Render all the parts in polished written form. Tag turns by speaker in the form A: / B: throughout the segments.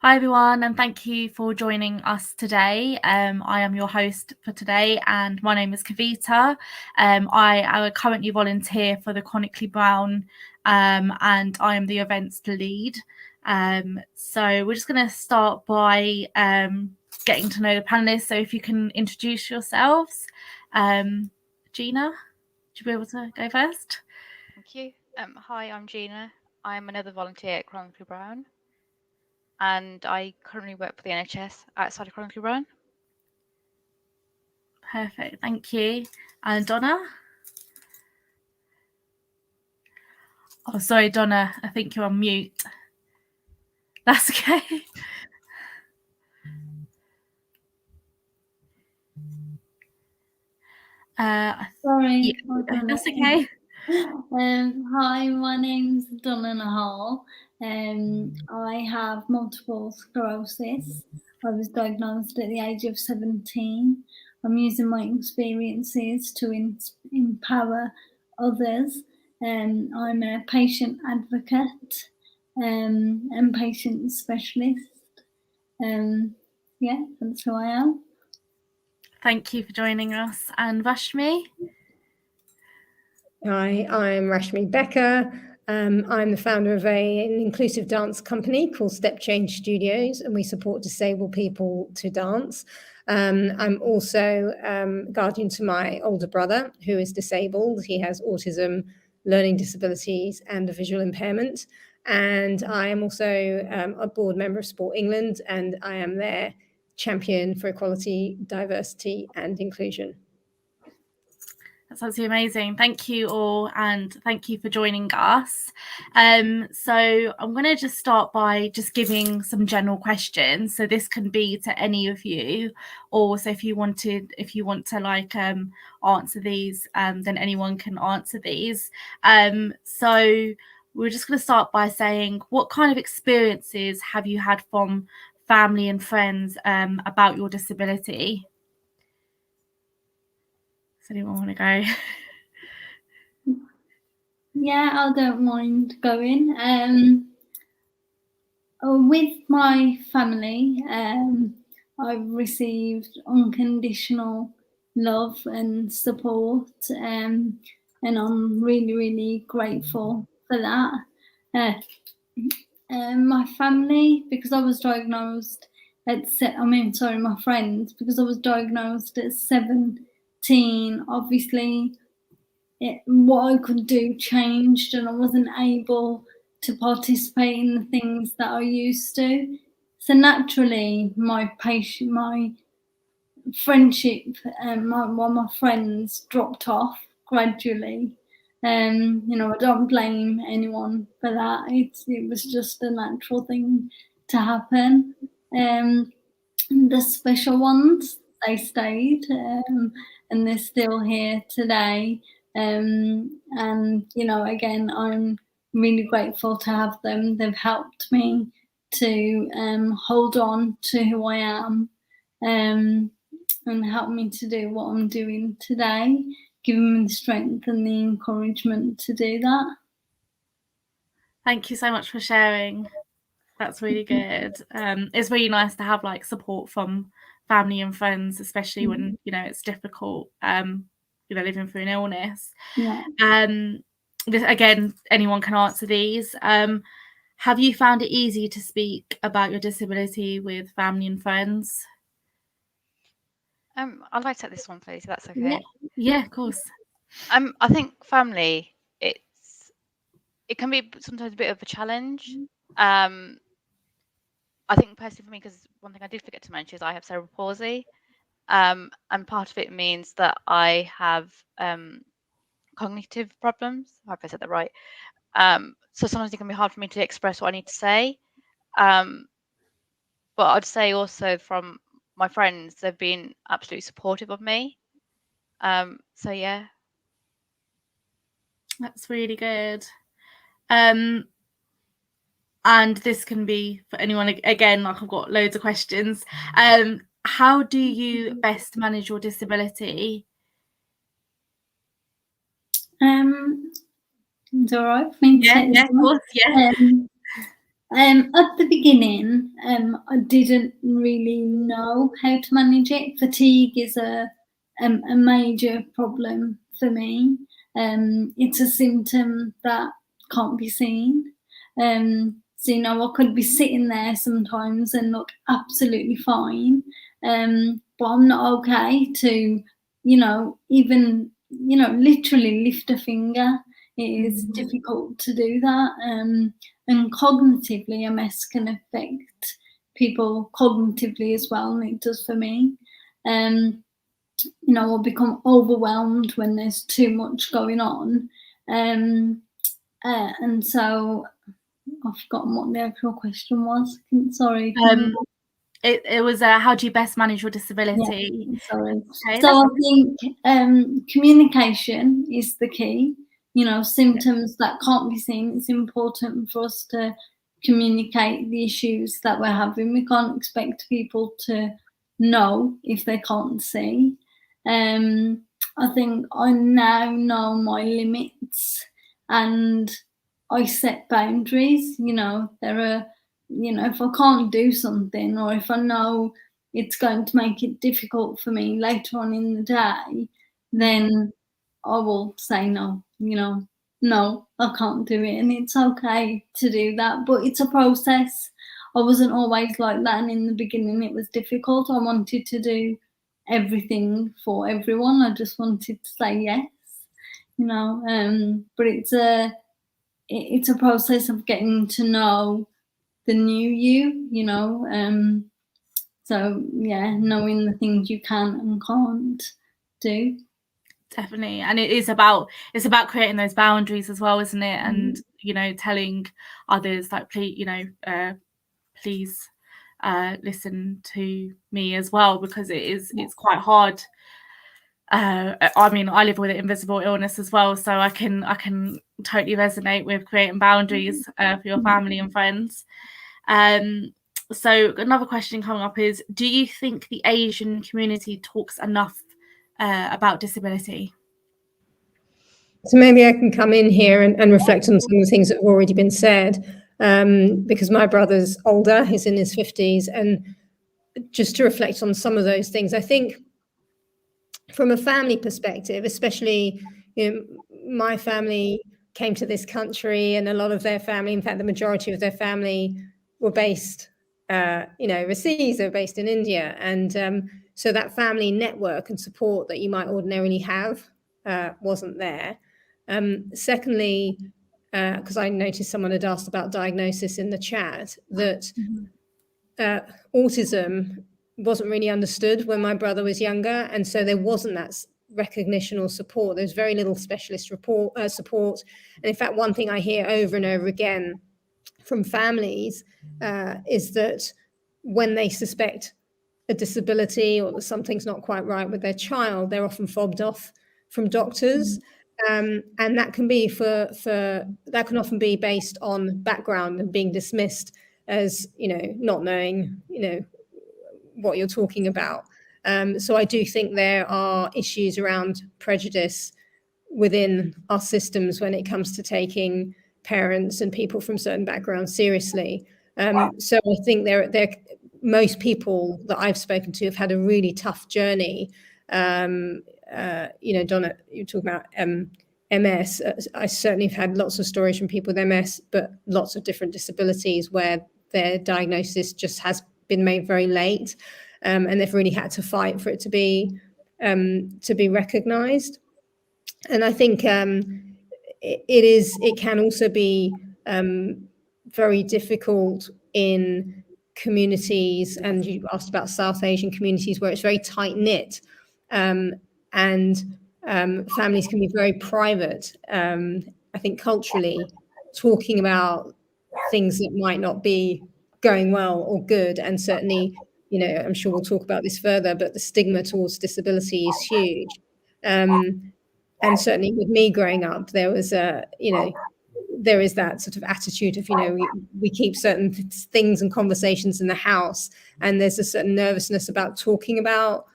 A: Hi everyone, and thank you for joining us today. I am your host for today, and my name is Kavita. I currently volunteer for the Chronically Brown, and I am the events lead. So we're just going to start by getting to know the panelists. So if you can introduce yourselves. Gina, would you be able to go first?
B: Thank you. Hi, I'm Gina. I'm another volunteer at Chronically Brown, and I currently work for the NHS outside of Chronically Brown.
A: Perfect, thank you. And Donna? Oh, sorry, Donna, I think you're on mute. That's okay.
C: Sorry,
A: yeah, that's okay.
C: Hi, my name's Donna Nahal. I have multiple sclerosis. I was diagnosed at the age of 17. I'm using my experiences to empower others. I'm a patient advocate and patient specialist. Yeah, that's who I am.
A: Thank you for joining us. And Rashmi?
D: Hi, I'm Rashmi Becker. I'm the founder of an inclusive dance company called Step Change Studios, and we support disabled people to dance. I'm also guardian to my older brother, who is disabled. He has autism, learning disabilities, and a visual impairment. And I am also a board member of Sport England, and I am their champion for equality, diversity, and inclusion.
A: That's absolutely amazing. Thank you all, and thank you for joining us. So I'm going to just start by just giving some general questions. So this can be to any of you, or so if you want to like answer these, then anyone can answer these. So we're just going to start by saying, what kind of experiences have you had from family and friends about your disability? Does anyone want to go?
C: Yeah, I don't mind going. With my family, I've received unconditional love and support, and I'm really, really grateful for that. My family, because I was diagnosed my friends, because I was diagnosed at 17, obviously what I could do changed, and I wasn't able to participate in the things that I used to. So naturally, my friendship and my friends dropped off gradually. I don't blame anyone for that. It was just a natural thing to happen. The special ones, they stayed, and they're still here today. And again, I'm really grateful to have them. They've helped me to hold on to who I am, and help me to do what I'm doing today, giving me the strength and the encouragement to do that.
A: Thank you so much for sharing. That's really good. It's really nice to have like support from family and friends, especially when it's difficult, living through an illness.
C: Yeah.
A: Again, anyone can answer these. Have you found it easy to speak about your disability with family and friends?
B: I'd like to take this one, please, if that's okay.
A: Yeah, of course.
B: I think family, it can be sometimes a bit of a challenge. I think personally for me, because one thing I did forget to mention is I have cerebral palsy, and part of it means that I have cognitive problems. I hope I said that right. So sometimes it can be hard for me to express what I need to say. But I'd say also from my friends, they've been absolutely supportive of me. So yeah.
A: That's really good. And this can be for anyone, again, like I've got loads of questions. How do you best manage your disability?
C: It's all right for me to say
A: of course, yeah.
C: At the beginning, I didn't really know how to manage it. Fatigue is a major problem for me. It's a symptom that can't be seen. So, I could be sitting there sometimes and look absolutely fine, but I'm not okay to, even, literally lift a finger. It is difficult to do that. And cognitively, MS can affect people cognitively as well, and it does for me. I'll become overwhelmed when there's too much going on. And so I've forgotten what the actual question was. Sorry.
A: It was how do you best manage your disability?
C: Yeah, sorry.
A: Okay,
C: so I think communication is the key. Symptoms that can't be seen. It's important for us to communicate the issues that we're having. We can't expect people to know if they can't see. I think I now know my limits and I set boundaries. There are, if I can't do something, or if I know it's going to make it difficult for me later on in the day, then I will say no. No, I can't do it, and it's okay to do that, but it's a process. I wasn't always like that, and in the beginning it was difficult. I wanted to do everything for everyone. I just wanted to say yes, but it's a process of getting to know the new you, so yeah, knowing the things you can and can't do.
A: Definitely. And it's about creating those boundaries as well, isn't it? And telling others like, please listen to me as well, because it's quite hard. I mean, I live with an invisible illness as well, so I can totally resonate with creating boundaries for your family and friends. So another question coming up is, do you think the Asian community talks enough about disability?
D: So maybe I can come in here and reflect on some of the things that have already been said, because my brother's older, he's in his 50s, and just to reflect on some of those things, I think from a family perspective, especially, my family came to this country, and a lot of their family, in fact, the majority of their family were based, overseas. They were based in India. And so that family network and support that you might ordinarily have wasn't there. Secondly, because I noticed someone had asked about diagnosis in the chat, that autism wasn't really understood when my brother was younger, and so there wasn't that recognition or support. There's very little specialist support. And in fact, one thing I hear over and over again from families is that when they suspect a disability or that something's not quite right with their child, they're often fobbed off from doctors. And that can be that can often be based on background and being dismissed as, not knowing, what you're talking about. So I do think there are issues around prejudice within our systems when it comes to taking parents and people from certain backgrounds seriously. So I think most people that I've spoken to have had a really tough journey. Donna, you're talking about MS. I certainly have had lots of stories from people with MS, but lots of different disabilities where their diagnosis just has been made very late, and they've really had to fight for it to be recognized. And I think it can also be very difficult in communities, and you asked about South Asian communities where it's very tight knit, and families can be very private. I think culturally, talking about things that might not be going well or good, and certainly, I'm sure we'll talk about this further, but the stigma towards disability is huge. And certainly with me growing up, there was there is that sort of attitude of, we keep certain things and conversations in the house, and there's a certain nervousness about talking about,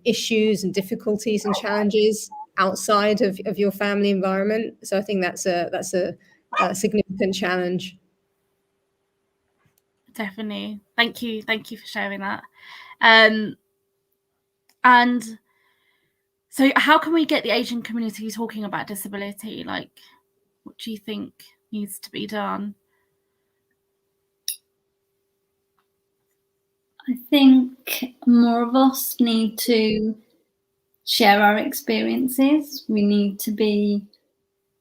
D: issues and difficulties and challenges outside of your family environment. So I think that's a significant challenge.
A: Definitely. Thank you for sharing that. And so how can we get the Asian community talking about disability? Like, what do you think needs to be done?
C: I think more of us need to share our experiences. We need to be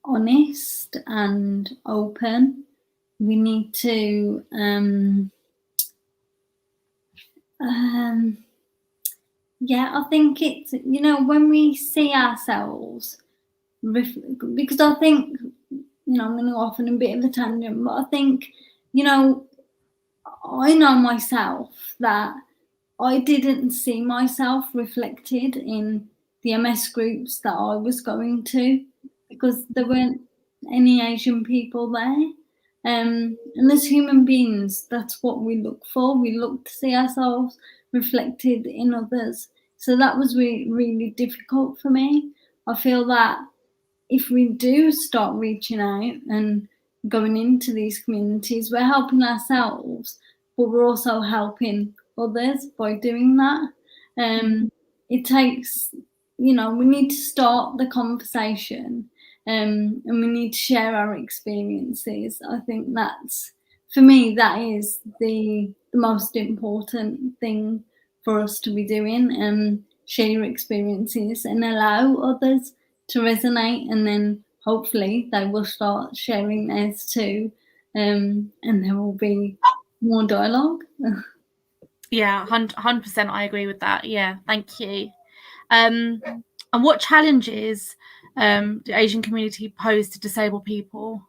C: honest and open. We need to I think it's, when we see ourselves, because I think, I'm going to go off on a bit of a tangent, but I think, I know myself that I didn't see myself reflected in the MS groups that I was going to, because there weren't any Asian people there. And as human beings, that's what we look for. We look to see ourselves reflected in others. So that was really difficult for me. I feel that if we do start reaching out and going into these communities, we're helping ourselves, but we're also helping others by doing that. It takes, we need to start the conversation, and we need to share our experiences. I think that's, for me, that is the most important thing for us to be doing. Share your experiences and allow others to resonate, and then hopefully they will start sharing theirs too, and there will be more dialogue.
A: Yeah, 100%. I agree with that. Yeah, thank you. And what challenges do Asian community pose to disabled people?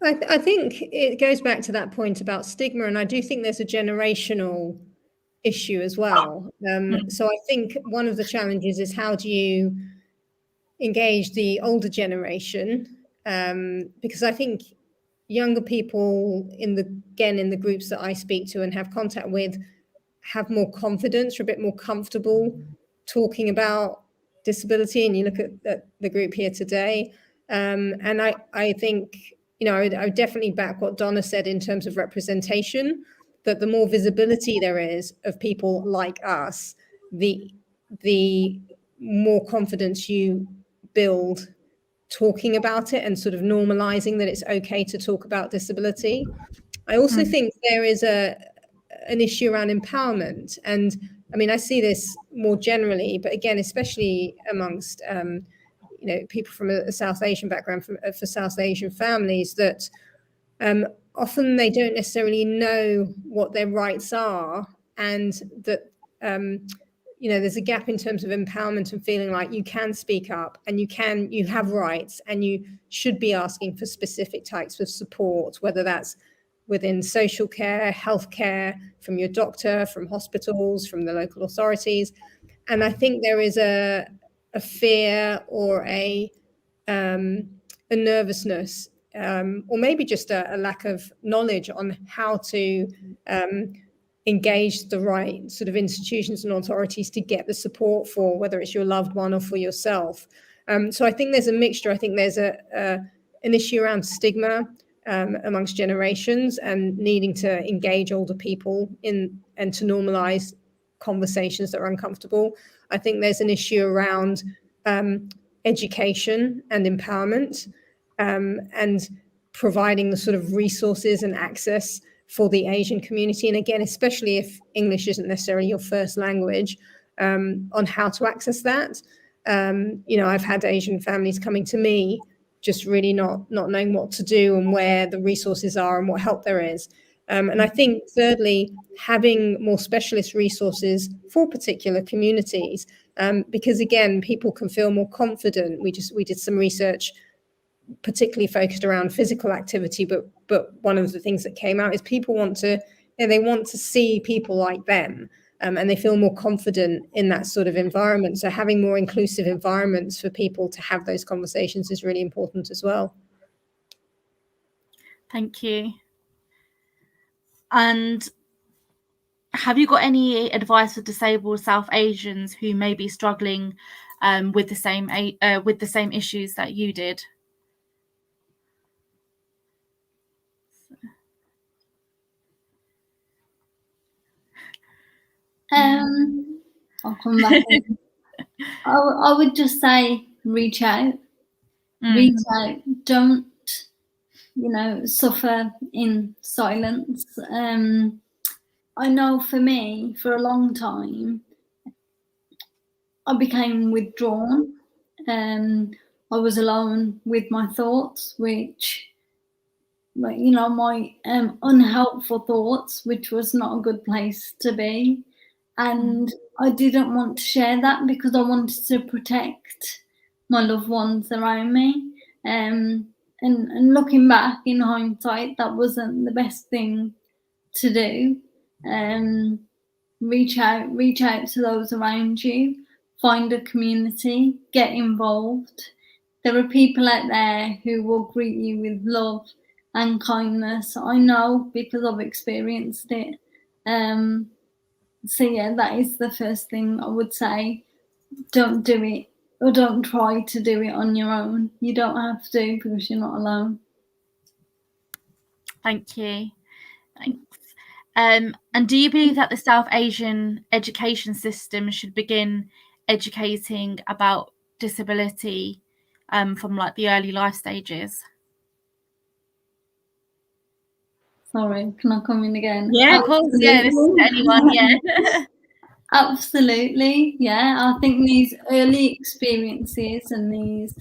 D: I think it goes back to that point about stigma, and I do think there's a generational issue as well. So I think one of the challenges is, how do you engage the older generation? Because I think younger people in the groups that I speak to and have contact with have more confidence, or a bit more comfortable talking about disability. And you look at the group here today, and I think, I would definitely back what Donna said in terms of representation, that the more visibility there is of people like us, the more confidence you build talking about it and sort of normalizing that it's okay to talk about disability. I also think there is an issue around empowerment. And I mean, I see this more generally, but again, especially amongst people from a South Asian background, for South Asian families, that often they don't necessarily know what their rights are, and that there's a gap in terms of empowerment and feeling like you can speak up, and you have rights, and you should be asking for specific types of support, whether that's within social care, healthcare, from your doctor, from hospitals, from the local authorities. And I think there is a fear or a nervousness, or maybe just a lack of knowledge on how to engage the right sort of institutions and authorities to get the support for, whether it's your loved one or for yourself. So I think there's a mixture. I think there's an issue around stigma amongst generations, and needing to engage older people and to normalize conversations that are uncomfortable. I think there's an issue around education and empowerment, and providing the sort of resources and access for the Asian community. And again, especially if English isn't necessarily your first language, on how to access that. I've had Asian families coming to me just really not knowing what to do and where the resources are and what help there is. And I think, thirdly, having more specialist resources for particular communities, because again, people can feel more confident. We did some research particularly focused around physical activity, but one of the things that came out is people want to see people like them, and they feel more confident in that sort of environment. So having more inclusive environments for people to have those conversations is really important as well.
A: Thank you. And have you got any advice for disabled South Asians who may be struggling with the same issues that you did?
C: I'll come back. I would just say reach out. Reach out. Don't, suffer in silence. I know for me, for a long time, I became withdrawn. I was alone with my thoughts, which, my unhelpful thoughts, which was not a good place to be. And I didn't want to share that because I wanted to protect my loved ones around me. And looking back in hindsight, that wasn't the best thing to do. Reach out to those around you, find a community, get involved. There are people out there who will greet you with love and kindness. I know because I've experienced it. So yeah, that is the first thing I would say. Don't do it, or don't try to do it on your own. You don't have to, because you're not alone.
A: Thank you. Thanks. And do you believe that the South Asian education system should begin educating about disability from like the early life stages?
C: Sorry, can I come in again?
A: Yeah, of course. Yeah, this is anyone. Yeah.
C: Absolutely. Yeah, I think these early experiences and these,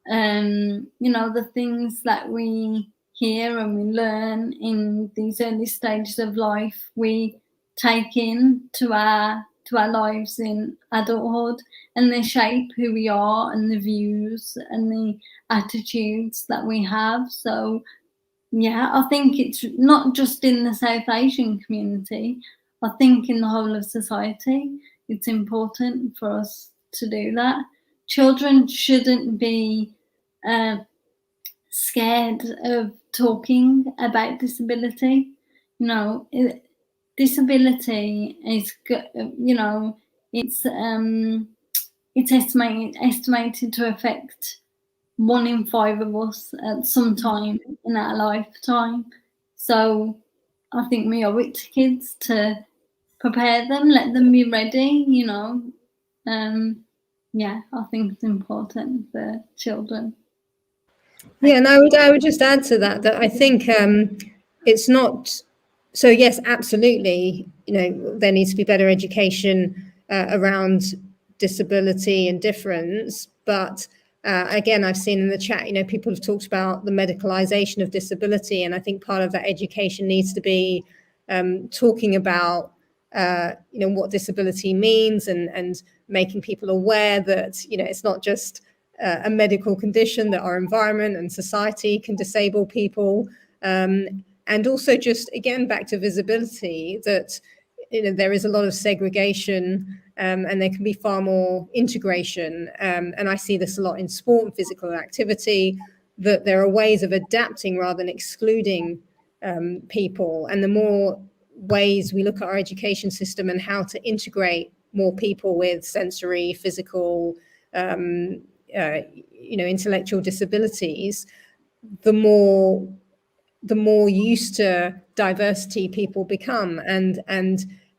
C: the things that we hear and we learn in these early stages of life, we take in to our lives in adulthood, and they shape who we are and the views and the attitudes that we have. So yeah, I think it's not just in the South Asian community. I think in the whole of society, it's important for us to do that. Children shouldn't be scared of talking about disability. Disability is, it's estimated to affect 1 in 5 of us at some time in our lifetime. So I think we owe it to kids to prepare them, let them be ready, Yeah, I think it's important for children.
D: Yeah, and I would just add to that I think it's not, so yes, absolutely, there needs to be better education around disability and difference, but again, I've seen in the chat, people have talked about the medicalization of disability, and I think part of that education needs to be talking about what disability means, and making people aware that it's not just a medical condition, that our environment and society can disable people, and also just again back to visibility, that there is a lot of segregation, and there can be far more integration, and I see this a lot in sport and physical activity, that there are ways of adapting rather than excluding people. And the more ways we look at our education system and how to integrate more people with sensory, physical, intellectual disabilities, the more used to diversity people become, and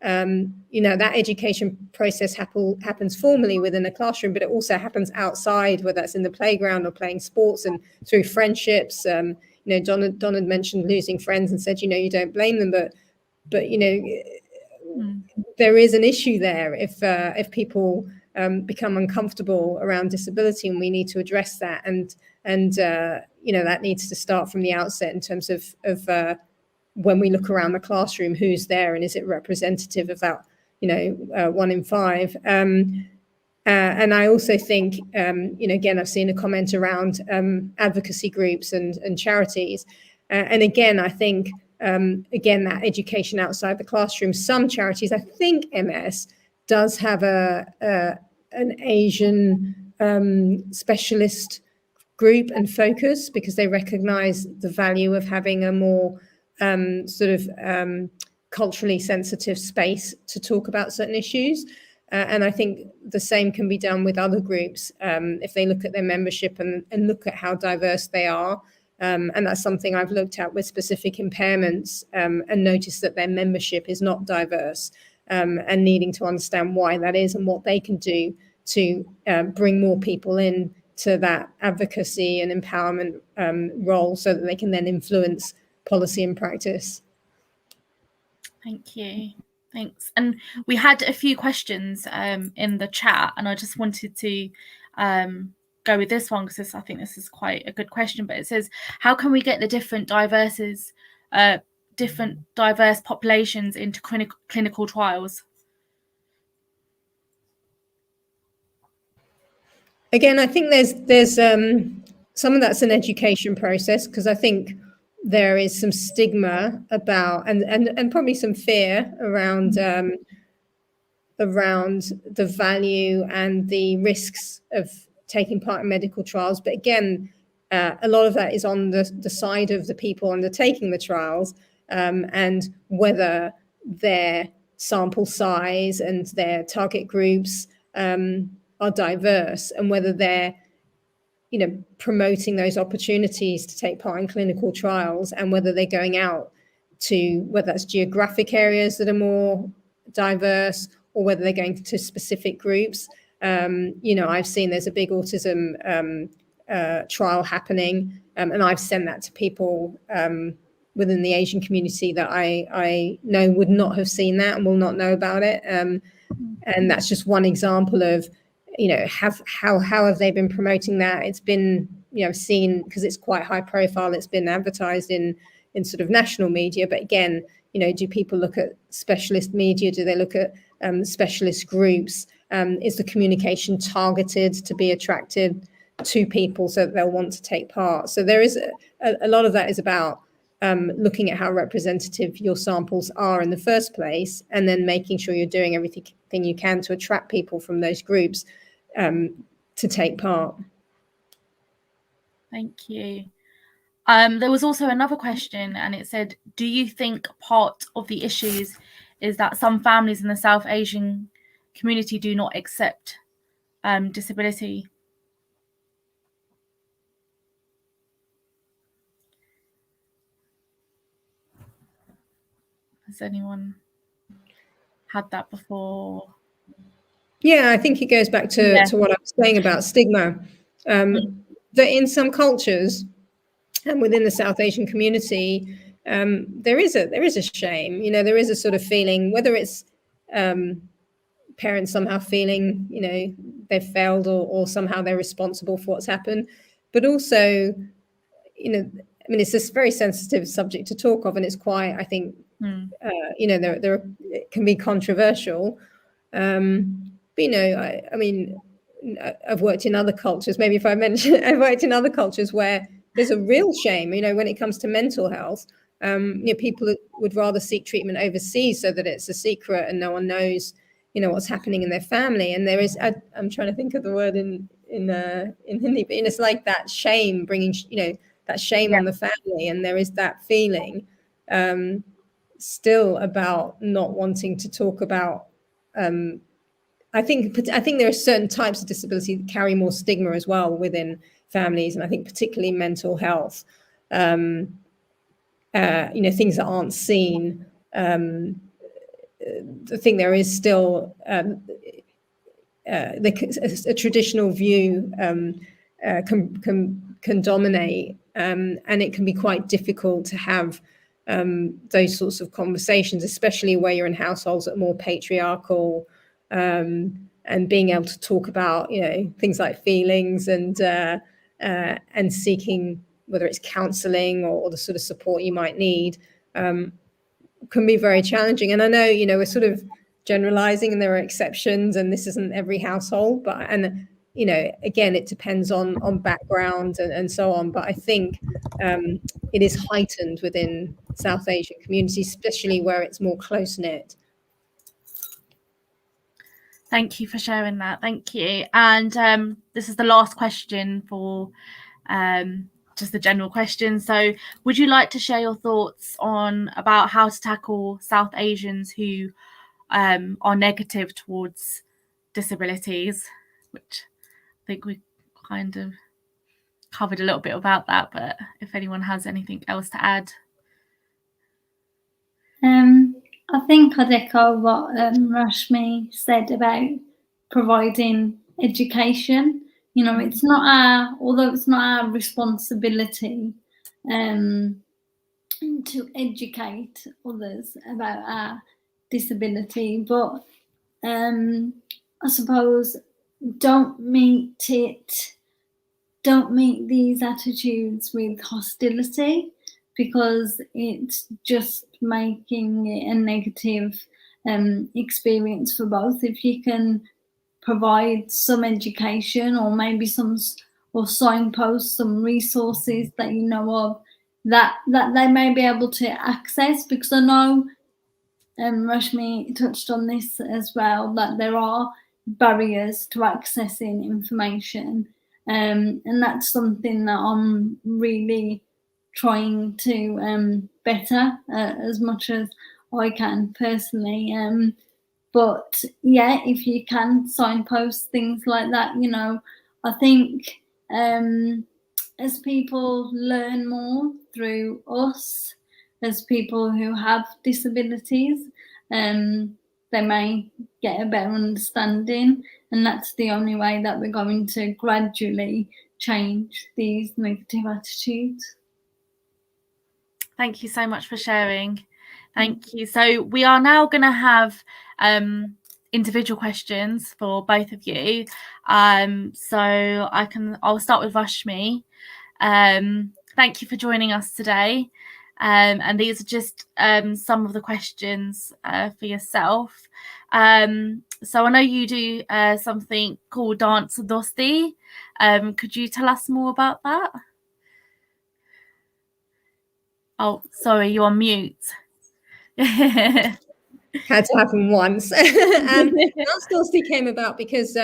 D: that education process happens formally within a classroom, but it also happens outside, whether that's in the playground or playing sports and through friendships. Donna had mentioned losing friends and said, you don't blame them, but there is an issue there if people become uncomfortable around disability, and we need to address that. And that needs to start from the outset in terms of when we look around the classroom, who's there, and is it representative of that 1 in 5. And I also think again, I've seen a comment around advocacy groups and charities, and again I think that education outside the classroom, some charities, I think MS does have an Asian specialist group and focus, because they recognize the value of having a more culturally sensitive space to talk about certain issues. And I think the same can be done with other groups if they look at their membership and look at how diverse they are. And that's something I've looked at with specific impairments, and noticed that their membership is not diverse. and needing to understand why that is and what they can do to bring more people in to that advocacy and empowerment role, so that they can then influence policy and practice.
A: Thank you. Thanks. And we had a few questions in the chat, and I just wanted to go with this one because I think this is quite a good question. But it says, how can we get the different diverse populations into clinical trials?
D: Again, I think there's some of that's an education process, because I think there is some stigma about and probably some fear around the value and the risks of taking part in medical trials. But again, a lot of that is on the side of the people undertaking the trials, and whether their sample size and their target groups are diverse, and whether they're promoting those opportunities to take part in clinical trials, and whether they're going out to, whether that's geographic areas that are more diverse, or whether they're going to specific groups. I've seen there's a big autism trial happening, and I've sent that to people within the Asian community that I know would not have seen that and will not know about it. And that's just one example of, how have they been promoting that? It's been, seen, because it's quite high profile, it's been advertised in sort of national media. But again, do people look at specialist media? Do they look at specialist groups? Is the communication targeted to be attractive to people so that they'll want to take part? So there is a lot of that is about looking at how representative your samples are in the first place, and then making sure you're doing everything you can to attract people from those groups to take part.
A: Thank you. There was also another question, and it said, do you think part of the issues is that some families in the South Asian community do not accept disability? Has anyone had that before?
D: Yeah, I think it goes back to what I was saying about stigma. That in some cultures, and within the South Asian community, there is a shame. There is a sort of feeling, whether it's parents somehow feeling, they've failed, or somehow they're responsible for what's happened. But also, it's this very sensitive subject to talk of, and it's quite, I think, it can be controversial. But I've worked in other cultures. Maybe if I mention, I've worked in other cultures where there's a real shame, when it comes to mental health. People would rather seek treatment overseas so that it's a secret and no one knows, what's happening in their family. And there is, I'm trying to think of the word in Hindi, but it's like that shame, bringing, that shame on the family. And there is that feeling still about not wanting to talk about. I think there are certain types of disability that carry more stigma as well within families, and I think particularly mental health. Things that aren't seen. I think there is still a traditional view can dominate, and it can be quite difficult to have those sorts of conversations, especially where you're in households that are more patriarchal. And being able to talk about, things like feelings and seeking, whether it's counselling or the sort of support you might need, can be very challenging. And I know, we're sort of generalising, and there are exceptions, and this isn't every household, but again, it depends on background and so on. But I think it is heightened within South Asian communities, especially where it's more close-knit.
A: Thank you for sharing that. Thank you. And this is the last question for just the general question. So would you like to share your thoughts about how to tackle South Asians who are negative towards disabilities, which I think we kind of covered a little bit about that, but if anyone has anything else to add.
C: I think I'd echo what Rashmi said about providing education. You know, it's not although it's not our responsibility to educate others about our disability, but I suppose don't meet these attitudes with hostility, because it's just making it a negative experience for both. If you can provide some education, or maybe or signpost some resources that you know of that they may be able to access, because I know Rashmi touched on this as well, that there are barriers to accessing information, and that's something that I'm really trying to better as much as I can personally. But yeah, if you can signpost things like that, you know, I think as people learn more through us, as people who have disabilities, they may get a better understanding, and that's the only way that we're going to gradually change these negative attitudes.
A: Thank you so much for sharing. Thank you. So we are now going to have individual questions for both of you. So I'll start with Rashmi. Thank you for joining us today. And these are just some of the questions for yourself. So I know you do something called Dance Dosti. Could you tell us more about that? Oh, sorry, you're on mute.
D: Had to happen once. Dance Dorsey came about because,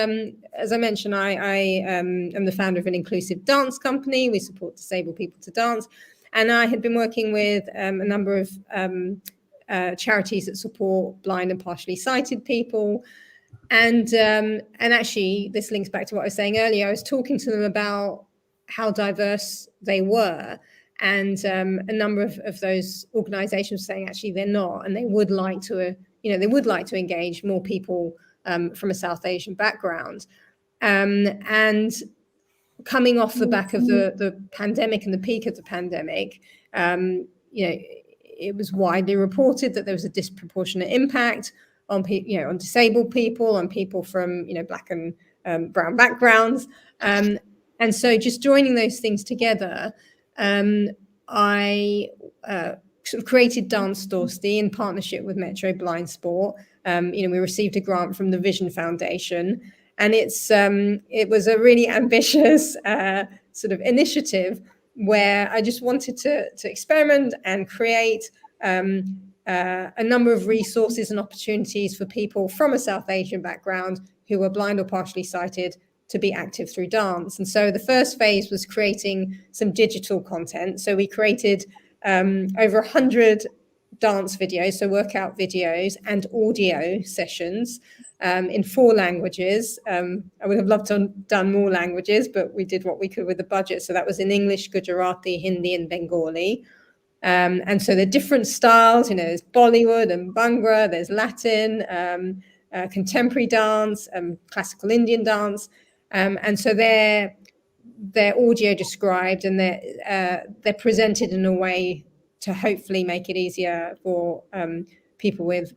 D: as I mentioned, I am the founder of an inclusive dance company. We support disabled people to dance. And I had been working with a number of charities that support blind and partially sighted people. And actually, this links back to what I was saying earlier. I was talking to them about how diverse they were. And a number of those organizations saying actually they're not, and they would like to, engage more people from a South Asian background. And coming off the back of the pandemic and the peak of the pandemic, it was widely reported that there was a disproportionate impact on on disabled people, on people from Black and brown backgrounds, and so just joining those things together. I sort of created Dance Dorsey in partnership with Metro Blind Sport. We received a grant from the Vision Foundation, and it was a really ambitious sort of initiative where I just wanted to experiment and create a number of resources and opportunities for people from a South Asian background who were blind or partially sighted to be active through dance. And so the first phase was creating some digital content. So we created over 100 dance videos, so workout videos and audio sessions in 4 languages. I would have loved to have done more languages, but we did what we could with the budget. So that was in English, Gujarati, Hindi, and Bengali. And so there are different styles, there's Bollywood and Bhangra, there's Latin, contemporary dance, classical Indian dance. And so they're audio described, and they're presented in a way to hopefully make it easier for people with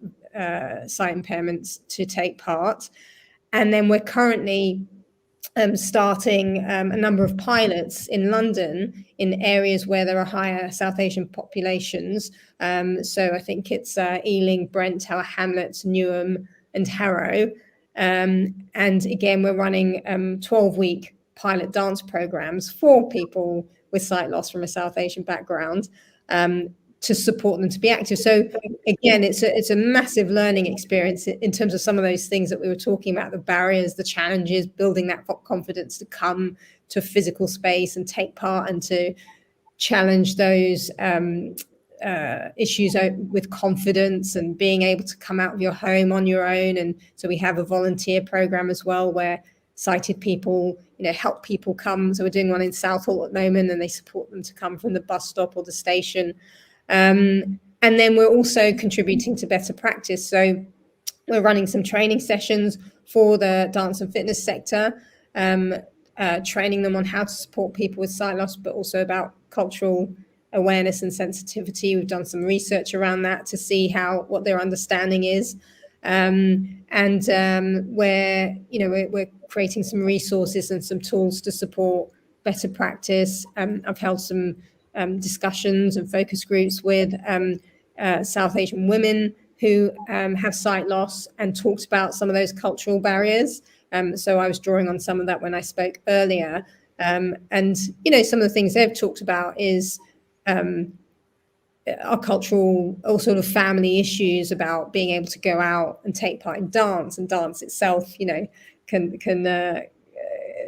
D: sight impairments to take part. And then we're currently starting a number of pilots in London in areas where there are higher South Asian populations. So I think it's Ealing, Brent, Tower Hamlets, Newham and Harrow. And again, we're running 12-week pilot dance programs for people with sight loss from a South Asian background to support them to be active. So again, it's a massive learning experience in terms of some of those things that we were talking about, the barriers, the challenges, building that confidence to come to a physical space and take part and to challenge those issues with confidence and being able to come out of your home on your own. And so we have a volunteer program as well where sighted people, help people come. So we're doing one in Southall at the moment, and they support them to come from the bus stop or the station. And And then we're also contributing to better practice. So we're running some training sessions for the dance and fitness sector, training them on how to support people with sight loss, but also about cultural awareness and sensitivity. We've done some research around that to see what their understanding is. We're creating some resources and some tools to support better practice. I've held some discussions and focus groups with South Asian women who have sight loss, and talked about some of those cultural barriers. So I was drawing on some of that when I spoke earlier. And some of the things they've talked about is our cultural or sort of family issues about being able to go out and take part in dance, and dance itself, can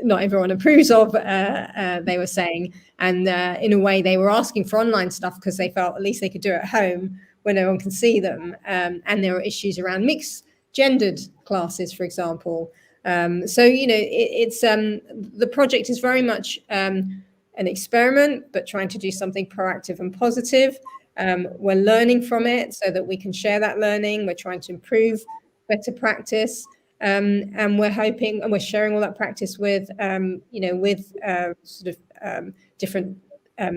D: not everyone approves of, they were saying. And in a way, they were asking for online stuff because they felt at least they could do it at home where no one can see them. And there are issues around mixed gendered classes, for example. It's the project is very much an experiment, but trying to do something proactive and positive. We're learning from it so that we can share that learning. We're trying to improve better practice. And we're hoping, and we're sharing all that practice with different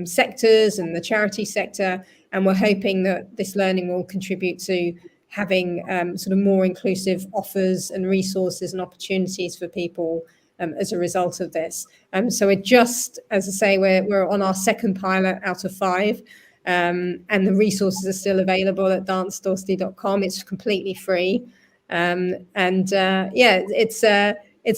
D: sectors and the charity sector. And we're hoping that this learning will contribute to having sort of more inclusive offers and resources and opportunities for people as a result of this. So we're just, as I say, we're on our second pilot out of 5. And the resources are still available at dancedorsty.com. It's completely free. It's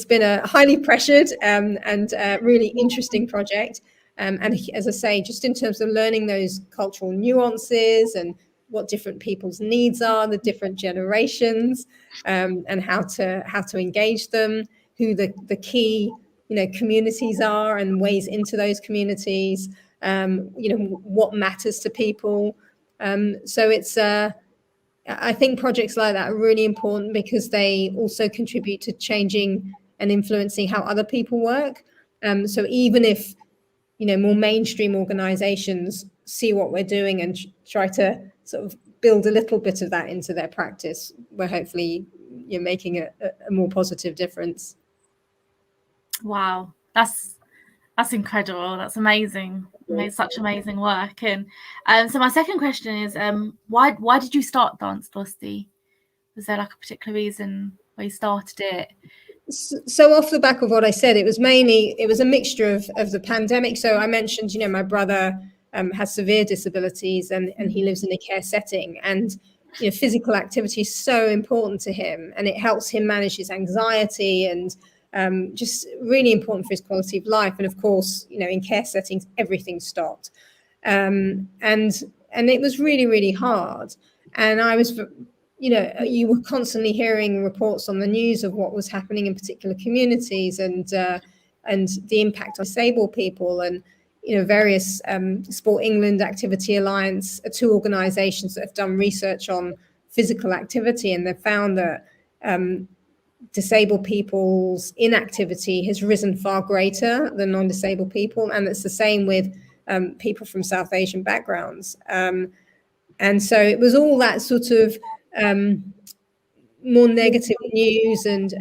D: been a highly pressured and really interesting project. And as I say, just in terms of learning those cultural nuances and what different people's needs are, the different generations, and how to engage them, who the key communities are and ways into those communities, what matters to people. So it's I think projects like that are really important because they also contribute to changing and influencing how other people work. So even if more mainstream organizations see what we're doing and try to sort of build a little bit of that into their practice, we're hopefully making a more positive difference.
A: Wow, that's incredible. That's amazing. You made such amazing work. And so my second question is, why did you start Dance Dorsty? Was there like a particular reason why you started it?
D: So off the back of what I said, it was a mixture of the pandemic. So I mentioned, my brother has severe disabilities and he lives in a care setting, and physical activity is so important to him, and it helps him manage his anxiety and just really important for his quality of life. And of course, in care settings, everything stopped. And it was really, really hard. And I was, you were constantly hearing reports on the news of what was happening in particular communities and the impact on disabled people. And, various Sport England, Activity Alliance are 2 organisations that have done research on physical activity, and they've found that disabled people's inactivity has risen far greater than non-disabled people, and it's the same with people from South Asian backgrounds. And so it was all that sort of more negative news and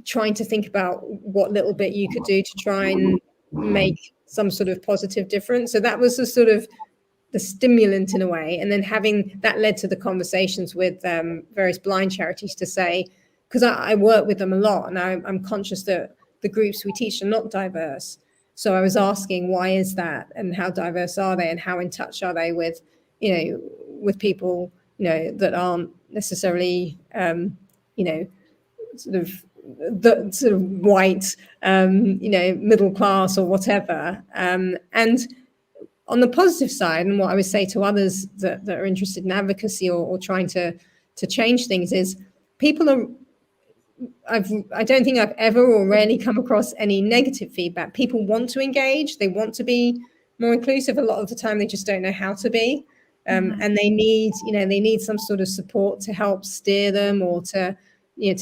D: trying to think about what little bit you could do to try and make some sort of positive difference. So that was the sort of the stimulant in a way. And then having that led to the conversations with various blind charities to say, because I work with them a lot, and I'm conscious that the groups we teach are not diverse. So I was asking, why is that, and how diverse are they, and how in touch are they with, with people, that aren't necessarily, sort of white, middle class or whatever. And on the positive side, and what I would say to others that are interested in advocacy or trying to change things is, people are, I don't think I've ever or rarely come across any negative feedback. People want to engage, they want to be more inclusive. A lot of the time they just don't know how to be. And they need some sort of support to help steer them, or to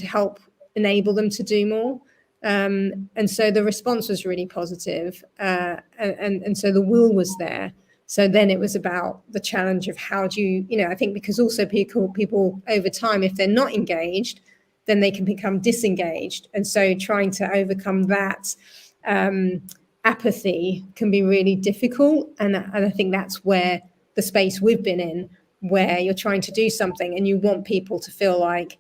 D: help enable them to do more. And so the response was really positive. And so the will was there. So then it was about the challenge of how do you, I think because also people over time, if they're not engaged, then they can become disengaged. And so trying to overcome that apathy can be really difficult. And I think that's where the space we've been in, where you're trying to do something and you want people to feel like,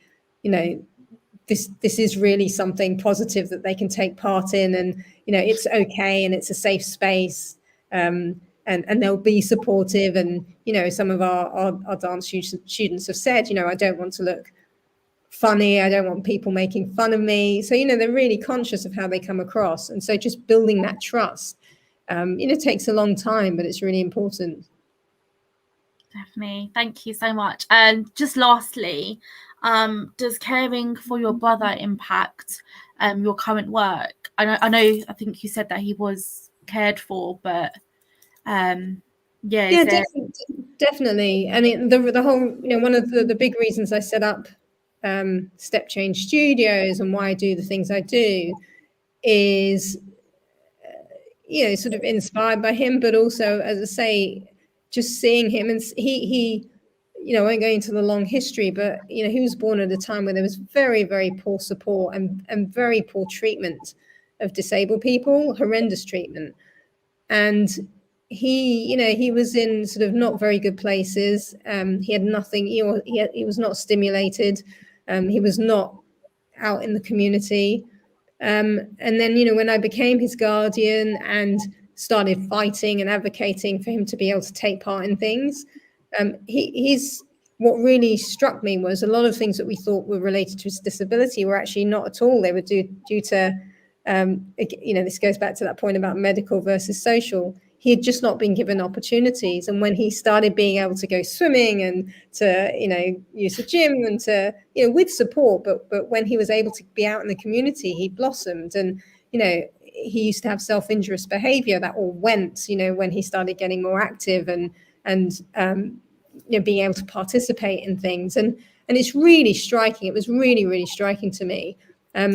D: this is really something positive that they can take part in, and it's okay and it's a safe space, and they'll be supportive. And some of our dance students have said, I don't want to look funny, I don't want people making fun of me. So they're really conscious of how they come across, and so just building that trust takes a long time, but it's really important.
A: Definitely. Thank you so much. And just lastly, does caring for your brother impact your current work? I think you said that he was cared for, but
D: definitely. I mean, the whole, one of the big reasons I set up Step Change Studios and why I do the things I do is sort of inspired by him, but also, as I say, just seeing him. And he I won't go into the long history, but he was born at a time where there was very, very poor support and very poor treatment of disabled people, horrendous treatment. And he was in sort of not very good places. He had nothing. He was not stimulated. He was not out in the community. And then when I became his guardian and started fighting and advocating for him to be able to take part in things, what really struck me was a lot of things that we thought were related to his disability were actually not at all. They were due to this goes back to that point about medical versus social. He had just not been given opportunities. And when he started being able to go swimming and to, use the gym and to, with support, but when he was able to be out in the community, he blossomed. And, he used to have self-injurious behavior that all went, when he started getting more active and being able to participate in things. And it's really striking. It was really, really striking to me.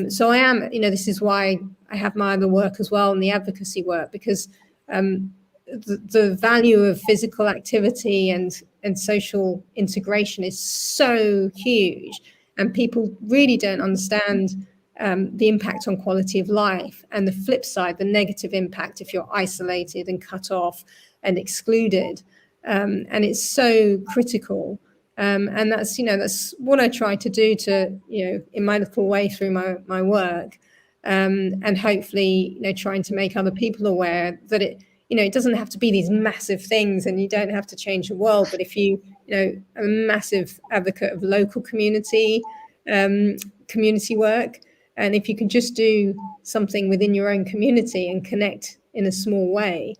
D: So I am, this is why I have my other work as well and the advocacy work, because the value of physical activity and social integration is so huge, and people really don't understand the impact on quality of life, and the flip side, the negative impact if you're isolated and cut off and excluded. And it's so critical. And that's what I try to do to, in my little way through my work, and hopefully, trying to make other people aware that it doesn't have to be these massive things, and you don't have to change the world. But if you, are a massive advocate of local community work, and if you can just do something within your own community and connect in a small way,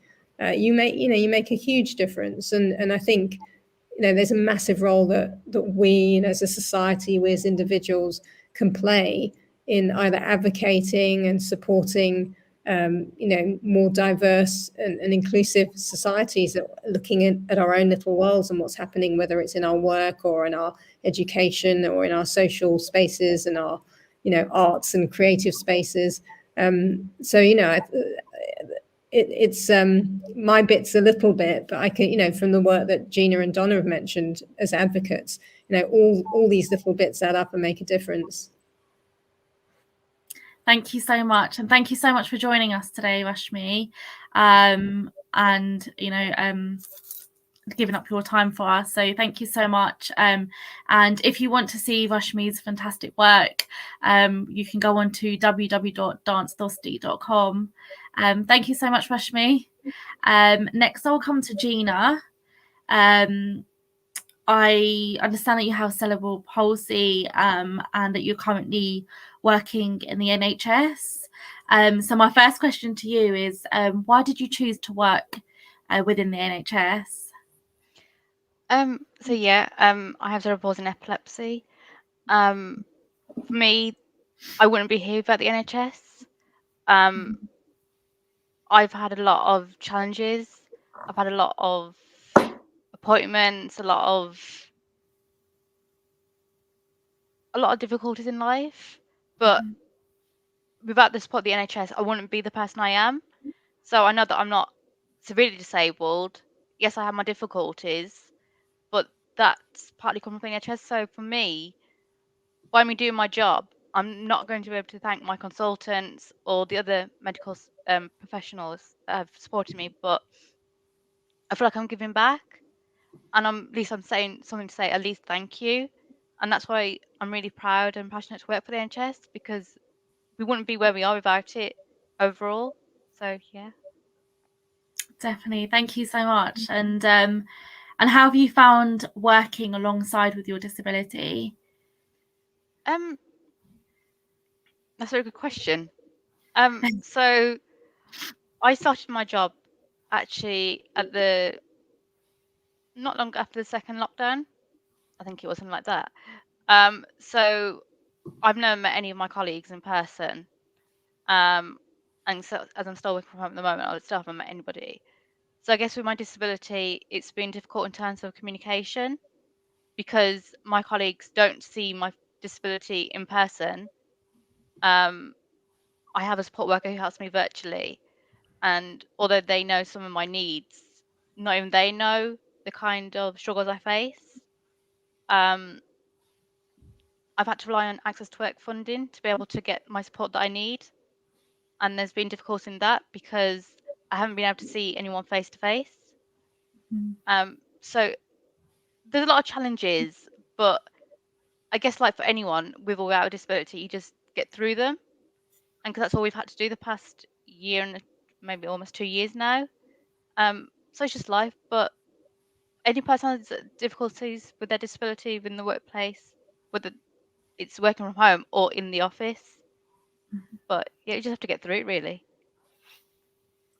D: you make a huge difference. And I think, there's a massive role that we, as a society, we as individuals can play in either advocating and supporting, more diverse and inclusive societies, that looking at our own little worlds and what's happening, whether it's in our work or in our education or in our social spaces and our, arts and creative spaces. So, it's my bit's a little bit, but I can, from the work that Gina and Donna have mentioned as advocates, all these little bits add up and make a difference.
A: Thank you so much. And thank you so much for joining us today, Rashmi. And, giving up your time for us. So thank you so much. And if you want to see Rashmi's fantastic work, you can go on to www.dancedhosty.com. Thank you so much, Rashmi. Next, I'll come to Gina. I understand that you have cerebral palsy and that you're currently working in the NHS. So my first question to you is, why did you choose to work within the NHS?
B: I have cerebral palsy and epilepsy. For me, I wouldn't be here without the NHS. I've had a lot of challenges. I've had a lot of appointments, a lot of difficulties in life. But without the support of the NHS, I wouldn't be the person I am. So I know that I'm not severely disabled. yes, I have my difficulties, but that's partly coming from the NHS. So for me, by me doing my job, I'm not going to be able to thank my consultants or the other medical professionals that have supported me, but I feel like I'm giving back, and at least I'm saying something to say, at least thank you. And that's why I'm really proud and passionate to work for the NHS, because we wouldn't be where we are without it overall. So yeah.
A: Definitely. Thank you so much. And how have you found working alongside with your disability?
B: That's a very good question. So I started my job actually at not long after the second lockdown. I think it was something like that. So I've never met any of my colleagues in person. And so as I'm still working from home at the moment, I still haven't met anybody. So I guess with my disability, it's been difficult in terms of communication, because my colleagues don't see my disability in person. I have a support worker who helps me virtually, and although they know some of my needs, not even they know the kind of struggles I face. I've had to rely on access to work funding to be able to get my support that I need, and there's been difficulty in that because I haven't been able to see anyone face to face. So there's a lot of challenges, but I guess like for anyone with or without a disability, you just get through them, and because that's all we've had to do the past year and maybe almost 2 years now. So it's just life. But any person has difficulties with their disability within the workplace, whether it's working from home or in the office. But yeah, you just have to get through it, really.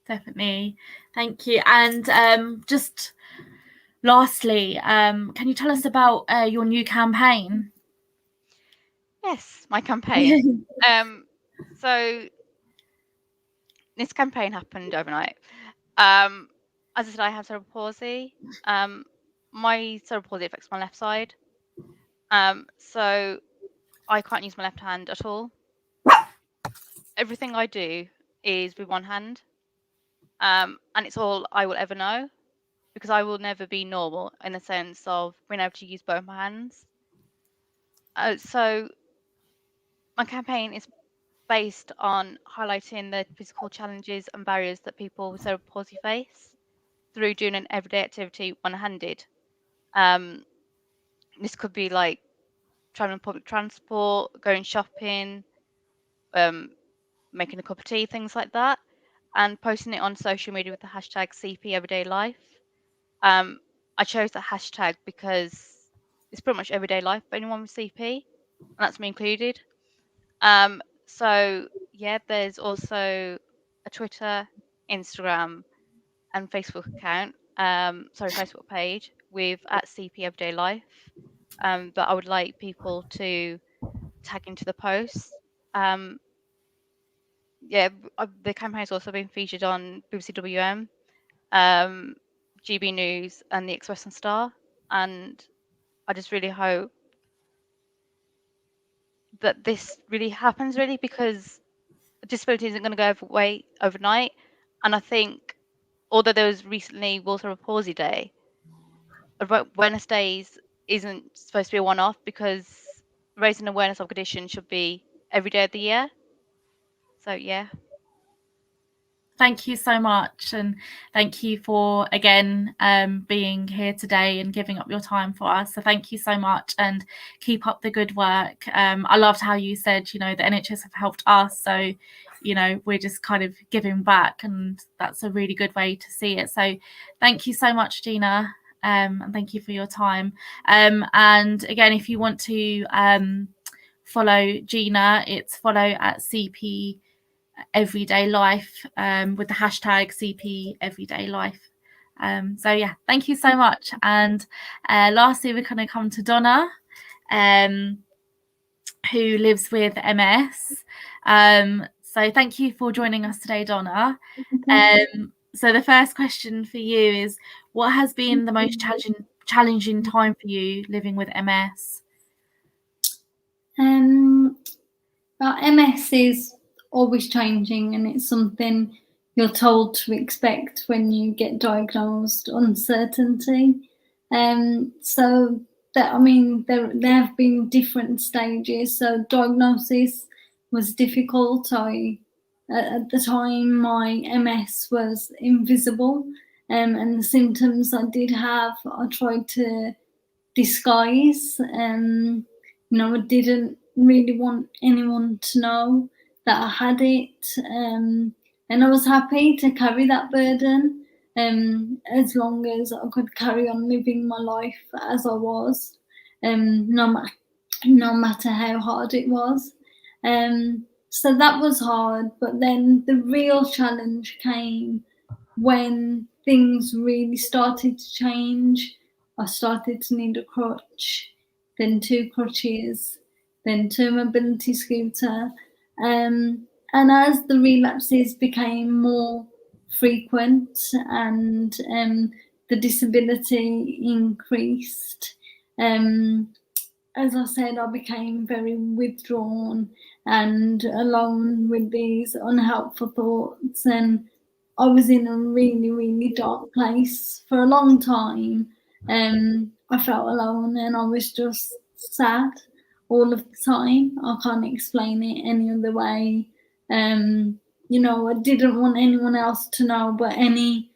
A: Definitely. Thank you. And just lastly, can you tell us about your new campaign?
B: Yes, my campaign. So this campaign happened overnight. As I said, I have cerebral palsy. My cerebral palsy affects my left side. So I can't use my left hand at all. Everything I do is with one hand. And it's all I will ever know, because I will never be normal in the sense of being able to use both my hands. So my campaign is based on highlighting the physical challenges and barriers that people with cerebral palsy face through doing an everyday activity one-handed. This could be like traveling public transport, going shopping, making a cup of tea, things like that, and posting it on social media with the hashtag CP Everyday Life. I chose that hashtag because it's pretty much everyday life for anyone with CP, and that's me included. So yeah, there's also a Twitter, Instagram, and Facebook account. Facebook page with @CP Everyday Life. That I would like people to tag into the posts. The campaign has also been featured on BBC WM, GB News, and the Express and Star. And I just really hope that this really happens, really, because disability isn't going to go away overnight. And I think, although there was recently World Cerebral Palsy Day, awareness days isn't supposed to be a one-off, because raising awareness of condition should be every day of the year. So yeah.
A: Thank you so much, and thank you for again being here today and giving up your time for us. So thank you so much, and keep up the good work. I loved how you said, the NHS have helped us, so we're just kind of giving back, and that's a really good way to see it. So thank you so much, Gina, and thank you for your time. And again, if you want to follow Gina, it's follow @CP Everyday Life with the hashtag CP Everyday Life. So yeah, thank you so much. And lastly, we're going to come to Donna, who lives with MS. So thank you for joining us today, Donna. So the first question for you is, what has been the most challenging time for you living with MS?
C: Well, MS is always changing, and it's something you're told to expect when you get diagnosed, uncertainty. So that, I mean, there have been different stages. So diagnosis was difficult. At the time, my MS was invisible, and the symptoms I did have, I tried to disguise. You know, I didn't really want anyone to know that I had it, and I was happy to carry that burden, as long as I could carry on living my life as I was, no matter how hard it was. So that was hard, but then the real challenge came when things really started to change. I started to need a crutch, then 2 crutches, then 2 mobility scooter. And as the relapses became more frequent and the disability increased, as I said, I became very withdrawn and alone with these unhelpful thoughts, and I was in a really, really dark place for a long time. I felt alone and I was just sad all of the time. I can't explain it any other way. You know, I didn't want anyone else to know, but any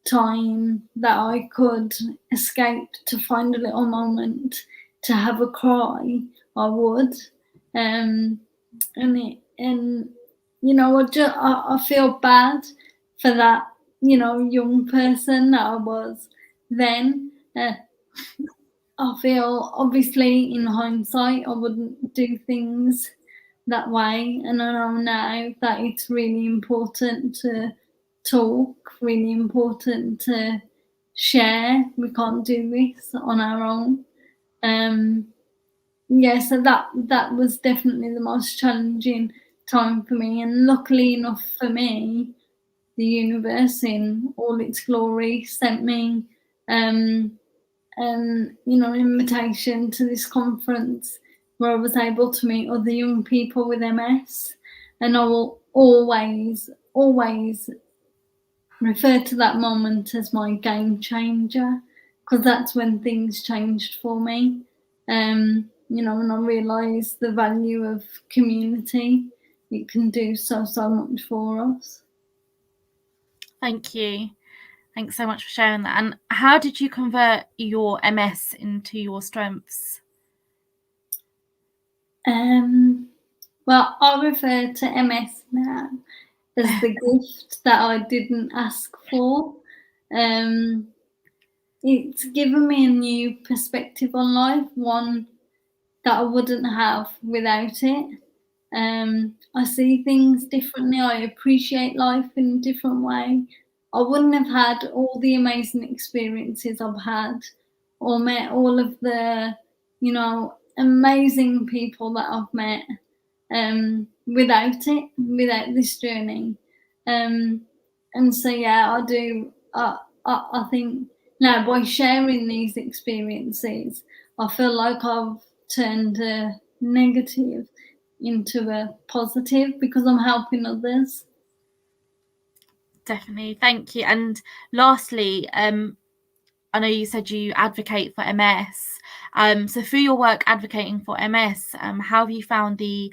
C: time that I could escape to find a little moment to have a cry, I would. And you know, I feel bad for that, you know, young person that I was then. I feel, obviously, in hindsight, I wouldn't do things that way, and I know now that it's really important to talk, really important to share. We can't do this on our own. Yeah, so that was definitely the most challenging time for me, and luckily enough for me, the universe in all its glory sent me you know, an invitation to this conference where I was able to meet other young people with MS, and I will always refer to that moment as my game changer, because that's when things changed for me. You know, and I realised the value of community. It can do so much for us.
A: Thank you. Thanks so much for sharing that. And how did you convert your MS into your strengths?
C: Well, I refer to MS now as the gift that I didn't ask for. It's given me a new perspective on life, one that I wouldn't have without it. I see things differently. I appreciate life in a different way. I wouldn't have had all the amazing experiences I've had, or met all of the, you know, amazing people that I've met, without this journey. And so, yeah, I do. I think now, by sharing these experiences, I feel like I've turned a negative into a positive because I'm helping others.
A: Definitely, thank you. And lastly, I know you said you advocate for MS. So through your work advocating for MS, how have you found the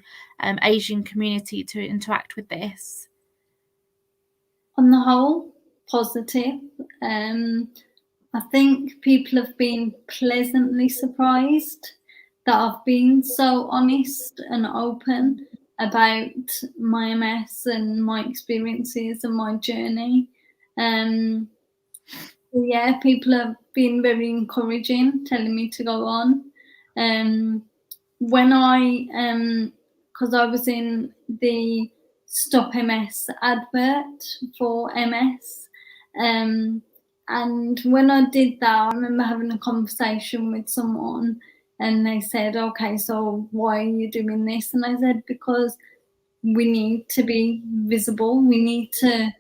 A: Asian community to interact with this?
C: On the whole, positive. I think people have been pleasantly surprised that I've been so honest and open about my MS and my experiences and my journey. Yeah, people have been very encouraging, telling me to go on. When because I was in the Stop MS advert for MS, and when I did that, I remember having a conversation with someone, and they said, "Okay, so why are you doing this?" And I said, "Because we need to be visible. We need to,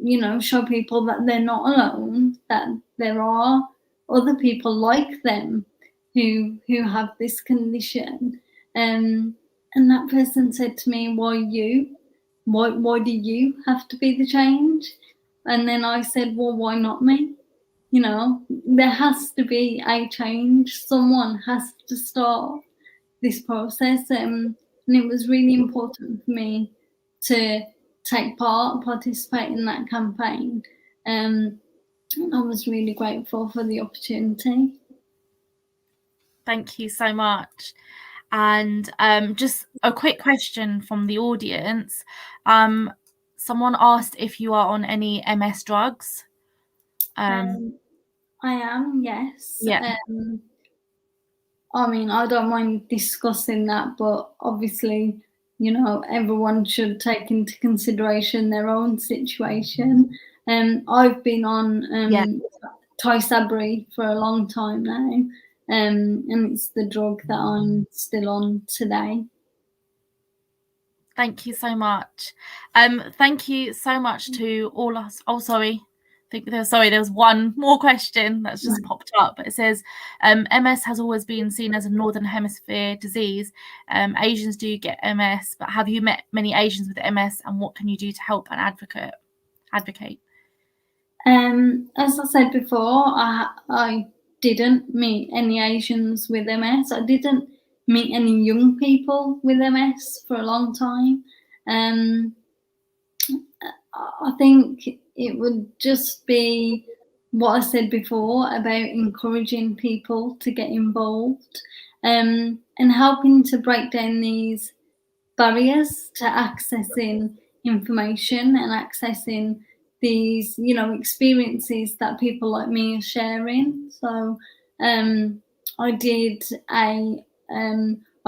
C: you know, show people that they're not alone, that there are other people like them who have this condition." And that person said to me, "Why you? why do you have to be the change? And then I said, well, why not me? You know, there has to be a change. Someone has to start this process. And it was really important for me to participate in that campaign. I was really grateful for the opportunity.
A: Thank you so much. And just a quick question from the audience. Someone asked if you are on any MS drugs.
C: I am, yes.
A: Yeah.
C: I mean, I don't mind discussing that, but obviously, you know, everyone should take into consideration their own situation. I've been on Tysabri for a long time now, and it's the drug that I'm still on today.
A: Thank you so much. Thank you so much to all us. Oh, sorry. There was one more question that's just popped up. It says, MS has always been seen as a Northern Hemisphere disease. Asians do get MS, but have you met many Asians with MS, and what can you do to help and advocate?
C: As I said before, I didn't meet any Asians with MS. I didn't meet any young people with MS for a long time. I think it would just be what I said before about encouraging people to get involved, and helping to break down these barriers to accessing information and accessing these, you know, experiences that people like me are sharing. So I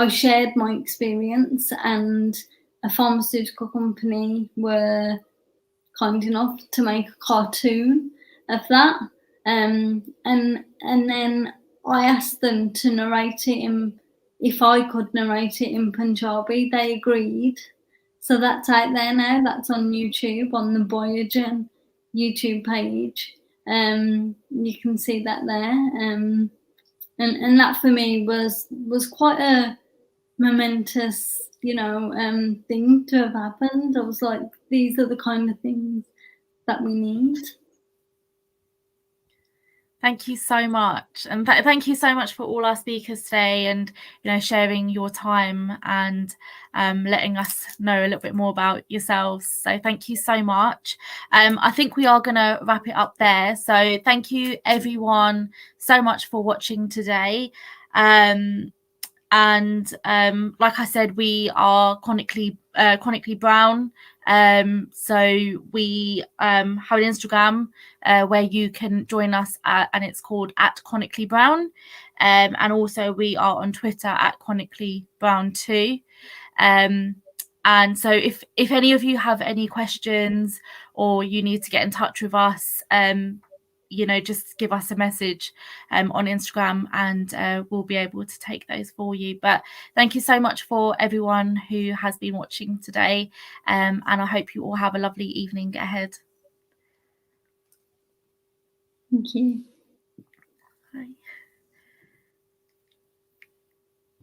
C: shared my experience, and a pharmaceutical company were kind enough to make a cartoon of that, and then I asked them to narrate it if I could narrate it in Punjabi. They agreed, so that's out there now. That's on YouTube, on the Boyagen YouTube page. You can see that there, and that for me was quite a momentous, you know, thing to have happened. I was like, these are the kind of things that we need.
A: Thank you so much, and thank you so much for all our speakers today, and you know, sharing your time and letting us know a little bit more about yourselves. So thank you so much. I think we are going to wrap it up there. So thank you everyone so much for watching today. And like I said, we are chronically brown. So we have an Instagram where you can join us and it's called @chronicallybrown, and also we are on Twitter @chronicallybrown too. And so if any of you have any questions or you need to get in touch with us, you know, just give us a message on Instagram, and we'll be able to take those for you. But thank you so much for everyone who has been watching today, and I hope you all have a lovely evening ahead.
C: Thank you.